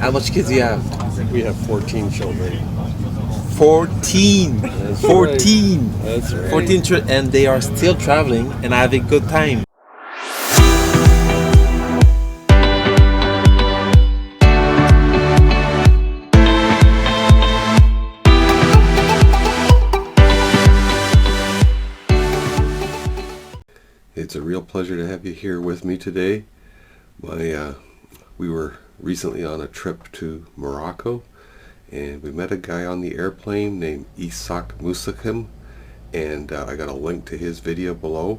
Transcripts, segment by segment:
How much kids do you have? We have 14 children. 14! That's 14! Right. That's right. 14 and they are still traveling and having a good time. It's a real pleasure to have you here with me today. We were recently on a trip to Morocco, and we met a guy on the airplane named Ishaq Mustaqim, and I got a link to his video below,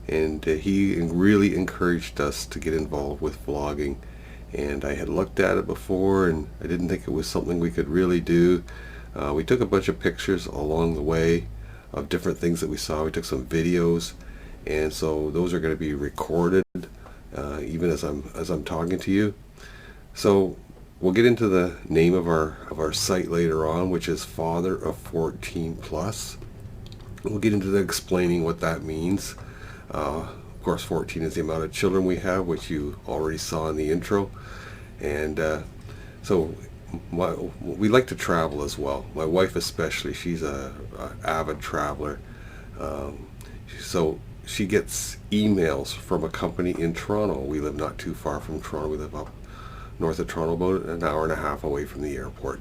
and he really encouraged us to get involved with vlogging. And I had looked at it before, and I didn't think it was something we could really do. We took a bunch of pictures along the way of different things that we saw. We took some videos, and so those are going to be recorded even as I'm talking to you. So we'll get into the name of our site later on, which is Father of 14 Plus. We'll get into the explaining what that means. Of course, 14 is the amount of children we have, which you already saw in the intro. And so we like to travel as well. My wife especially, she's a avid traveler. So she gets emails from a company in Toronto. We live not too far from Toronto. We live up north of Toronto, about an hour and a half away from the airport.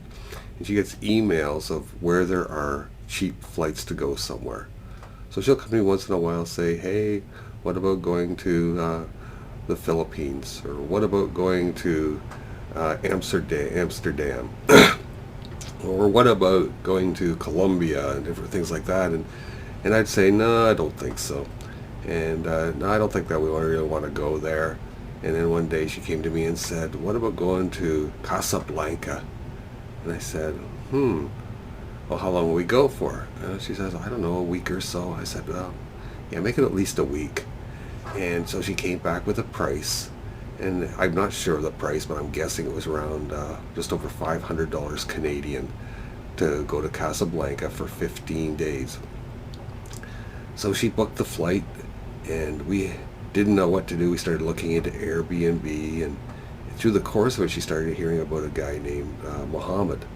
And she gets emails of where there are cheap flights to go somewhere. So she'll come to me once in a while and say, hey, what about going to the Philippines? Or what about going to Amsterdam? Or what about going to Colombia and different things like that? And I'd say, no, I don't think so. And no, I don't think that we really want to go there. And then one day she came to me and said, what about going to Casablanca? And I said, well, how long will we go for? And she says, I don't know, a week or so. I said, well, yeah, make it at least a week. And so she came back with a price. And I'm not sure of the price, but I'm guessing it was around just over $500 Canadian to go to Casablanca for 15 days. So she booked the flight, and we didn't know what to do. We started looking into Airbnb, and through the course of it, she started hearing about a guy named Mohammed,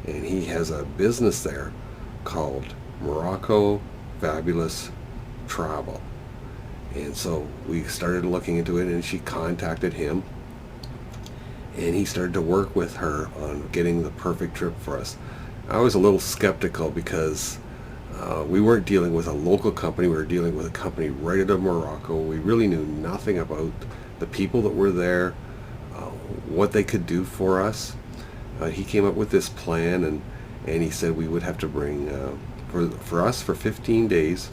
and he has a business there called Morocco Fabulous Travel. And so we started looking into it, and she contacted him, and he started to work with her on getting the perfect trip for us. I was a little skeptical because we weren't dealing with a local company. We were dealing with a company right out of Morocco. We really knew nothing about the people that were there, what they could do for us. He came up with this plan, and he said we would have to bring, for us, for 15 days,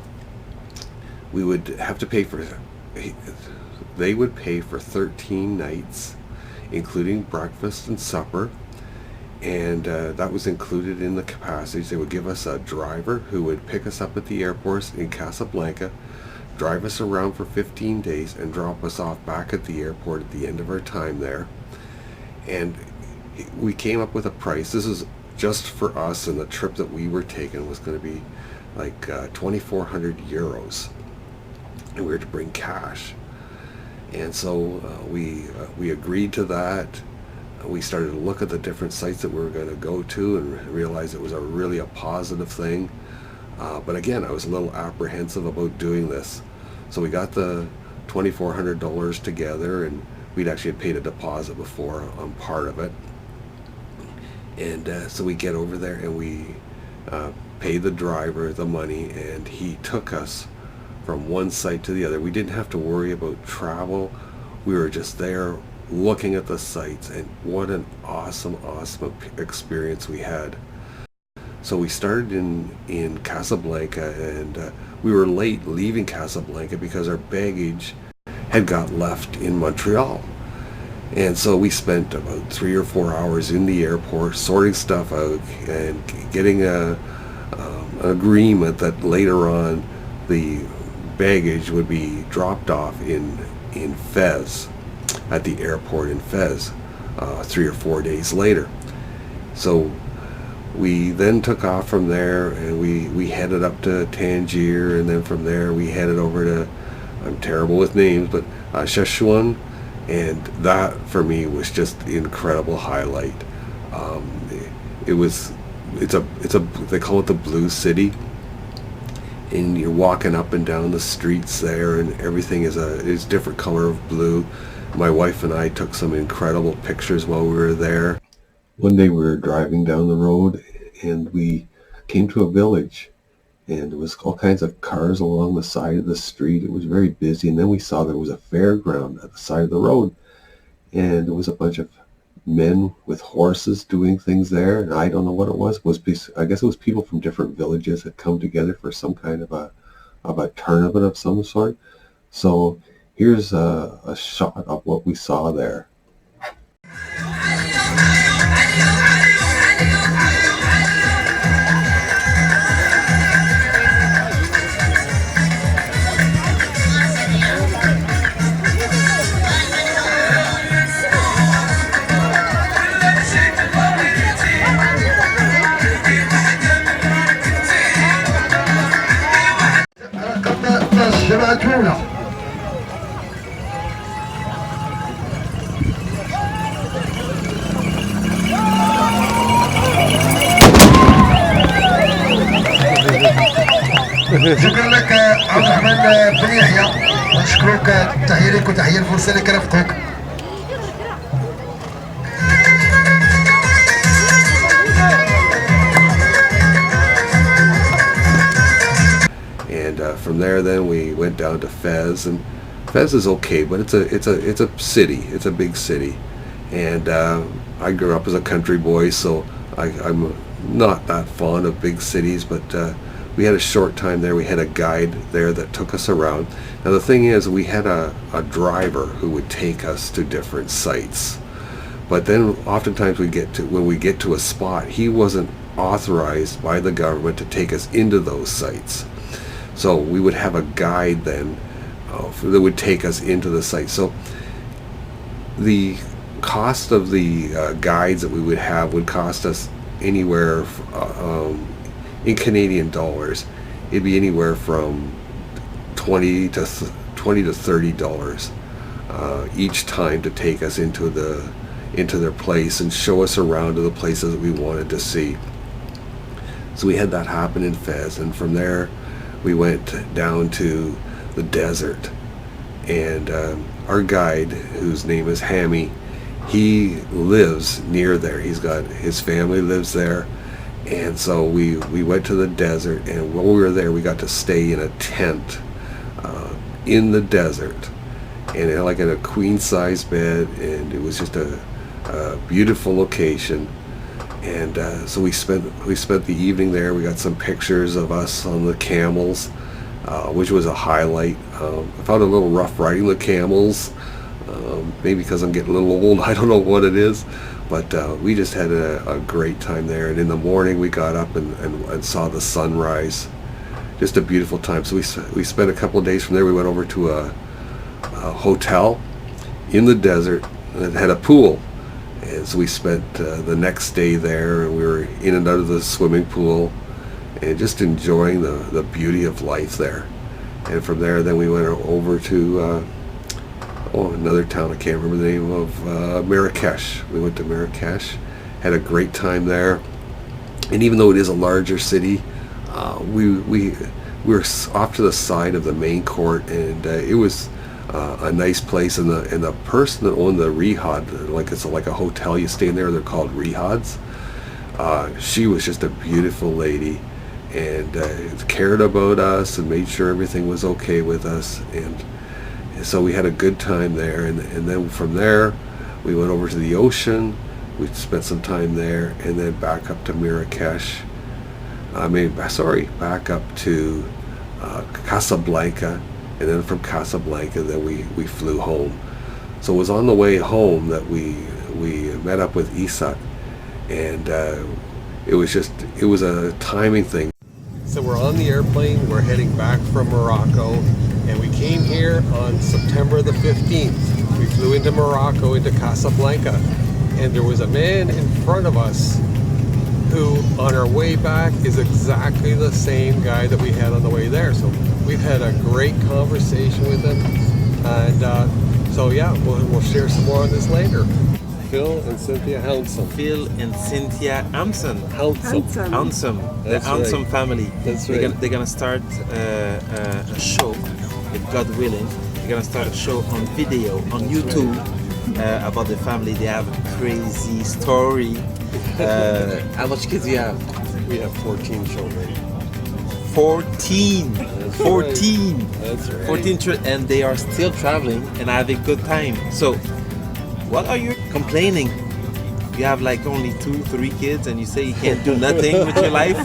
we would have to pay for, they would pay for 13 nights, including breakfast and supper. And that was included in the passage. They would give us a driver who would pick us up at the airport in Casablanca, drive us around for 15 days, and drop us off back at the airport at the end of our time there. And we came up with a price. This is just for us, and the trip that we were taking was going to be like 2,400 euros, and we were to bring cash. And so we agreed to that. We started to look at the different sites that we were going to go to and realized it was really a positive thing. But again, I was a little apprehensive about doing this. So we got the $2,400 together, and we'd actually paid a deposit before on part of it. And so we get over there, and we pay the driver the money, and he took us from one site to the other. We didn't have to worry about travel. We were just there looking at the sites, and what an awesome experience we had. So we started in Casablanca, and we were late leaving Casablanca because our baggage had got left in Montreal. And so we spent about 3 or 4 hours in the airport sorting stuff out and getting an agreement that later on the baggage would be dropped off in Fez, at the airport in Fez, 3 or 4 days later. So we then took off from there, and we headed up to Tangier, and then from there we headed over to, I'm terrible with names, but Szechuan, and that for me was just the incredible highlight. It was, it's a they call it the Blue City, and you're walking up and down the streets there, and everything is different color of blue. My wife and I took some incredible pictures while we were there. One day we were driving down the road, and we came to a village, and there was all kinds of cars along the side of the street. It was very busy, and then we saw there was a fairground at the side of the road, and there was a bunch of men with horses doing things there, and I don't know what it was. I guess it was people from different villages that come together for some kind of a tournament of some sort. So here's a shot of what we saw there. شكرا لك عبد الرحمن بن يحيى، ونشكرك تحية لك وتحية الفرصة لك رفقك. And from there, then we went down to Fez, and Fez is okay, but it's a city. It's a big city, and I grew up as a country boy, so I'm not that fond of big cities. But we had a short time there. We had a guide there that took us around. Now the thing is, we had a driver who would take us to different sites, but then oftentimes when we get to a spot, he wasn't authorized by the government to take us into those sites. So we would have a guide then that would take us into the site. So the cost of the guides that we would have would cost us anywhere, in Canadian dollars, it'd be anywhere from $20 to $30 each time to take us into their place and show us around to the places that we wanted to see. So we had that happen in Fez, and from there we went down to the desert, and our guide, whose name is Hammy, he lives near there. His family lives there, and so we went to the desert, and while we were there, we got to stay in a tent in the desert, and like in a queen-size bed, and it was just a beautiful location. And so we spent the evening there. We got some pictures of us on the camels, which was a highlight. I found it a little rough riding the camels, maybe because I'm getting a little old. I don't know what it is, but we just had a great time there. And in the morning we got up and saw the sunrise. Just a beautiful time. So we spent a couple of days from there. We went over to a hotel in the desert that had a pool. And so we spent the next day there, and we were in and out of the swimming pool and just enjoying the beauty of life there. And from there, then we went over to another town. I can't remember the name of, Marrakesh. We went to Marrakesh, had a great time there. And even though it is a larger city, we were off to the side of the main court, and it was a nice place, and the person that owned the rihad, like it's like a hotel you stay in there, they're called rihads. She was just a beautiful lady, and cared about us and made sure everything was okay with us, and so we had a good time there. And then from there we went over to the ocean. We spent some time there, and then back up to Marrakesh. Back up to Casablanca. And then from Casablanca, then we flew home. So it was on the way home that we met up with Ishaq, and it was a timing thing. So we're on the airplane. We're heading back from Morocco, and we came here on September the 15th. We flew into Morocco, into Casablanca, and there was a man in front of us who, on our way back, is exactly the same guy that we had on the way there. So we've had a great conversation with him, and So yeah, we'll share some more on this later. Phil and Cynthia Hounsome. Phil and Cynthia Hounsome. Hounsome. The That's Hounsome right. family. That's They're right. gonna start a show, if God willing. They're gonna start a show on video on YouTube about the family. They have a crazy story. How much kids do you have? We have 14 children. 14. That's 14. Right. That's right. 14 children, and they are still traveling and having a good time. So, what are you complaining? You have like only 2-3 kids and you say you can't do nothing with your life?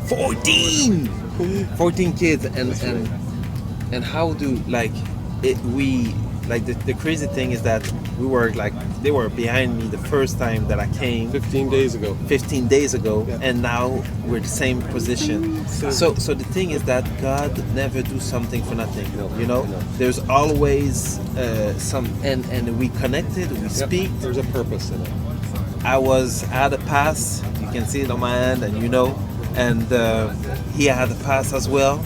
14 kids, and how do like it, we like the crazy thing is that we were like, they were behind me the first time that I came 15 days ago. 15 days ago, Yeah. and now we're the same position. So the thing is that God never do something for nothing. No, You know, no. there's always some, and we connected, we Yep, speak. there's a purpose in it. I had a pass. You can see it on my hand, and you know, and he had a pass as well,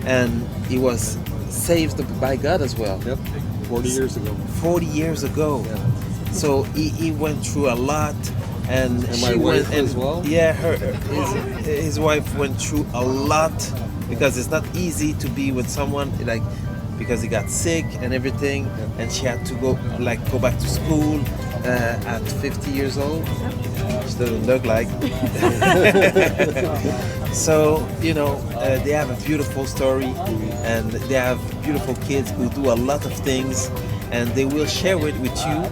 and he was saved by God as well. Yep, 40 years ago. 40 years ago. Yeah. So he went through a lot, and And she my wife went, as well? Yeah, his wife went through a lot, because it's not easy to be with someone like, because he got sick and everything, and she had to go back to school at 50 years old. She doesn't look like. So you know, they have a beautiful story, and they have beautiful kids who do a lot of things, and they will share it with you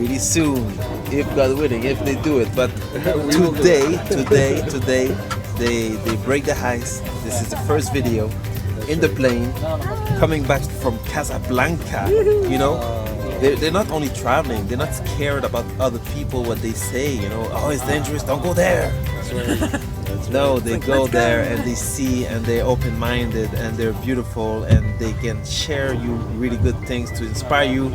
really soon, if God willing, if they do it. But today, they break the ice. This is the first video in the plane, coming back from Casablanca. You know, they're not only traveling, they're not scared about other people, what they say. You know, oh, it's dangerous, don't go there. That's right. No, they go there and they see, and they're open-minded, and they're beautiful, and they can share you really good things to inspire you,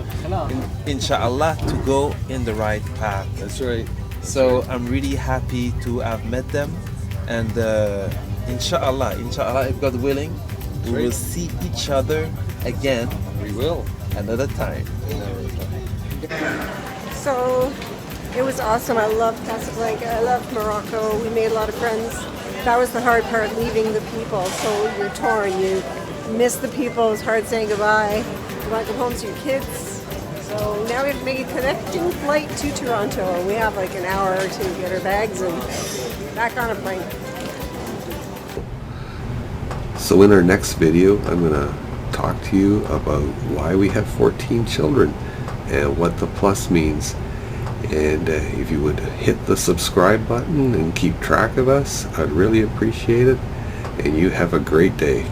inshallah, to go in the right path. That's right. So I'm really happy to have met them, and inshallah, if God willing, we will see each other again We will. another time. So it was awesome. I love Casablanca. I love Morocco. We made a lot of friends. That was the hard part, leaving the people. So you're torn. You miss the people. It's hard saying goodbye. You want to go home to your kids. So now we have to make a connecting flight to Toronto. We have like an hour to get our bags and back on a plane. So in our next video, I'm going to talk to you about why we have 14 children and what the plus means. And if you would hit the subscribe button and keep track of us, I'd really appreciate it. And you have a great day.